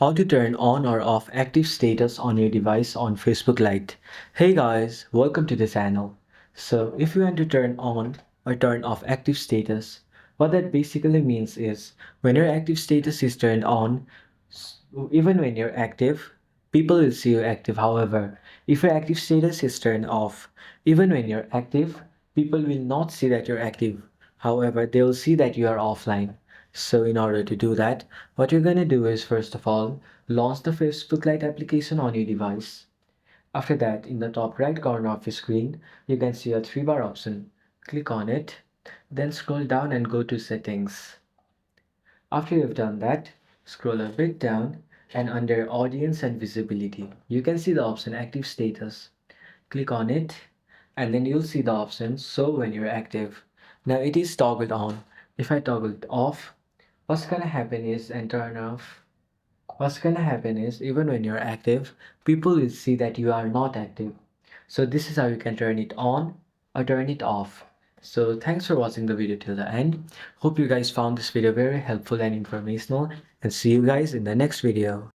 How to turn on or off active status on your device on Facebook Lite. Hey guys, welcome to the channel. So if you want to turn on or turn off active status, what that basically means is when your active status is turned on, even when you're active, people will see you active. However, if your active status is turned off, even when you're active, people will not see that you're active. However, they will see that you are offline. So in order to do that, what you're gonna do is first of all, launch the Facebook Lite application on your device. After that, in the top right corner of your screen, you can see a three bar option. Click on it, then scroll down and go to settings. After you've done that, scroll a bit down and under audience and visibility, you can see the option active status. Click on it and then you'll see the option show when you're active. Now it is toggled on. If I toggle it off, what's gonna happen is and turn off. What's gonna happen is even when you're active, people will see that you are not active. So this is how you can turn it on or turn it off. So thanks for watching the video till the end. Hope you guys found this video very helpful and informational and see you guys in the next video.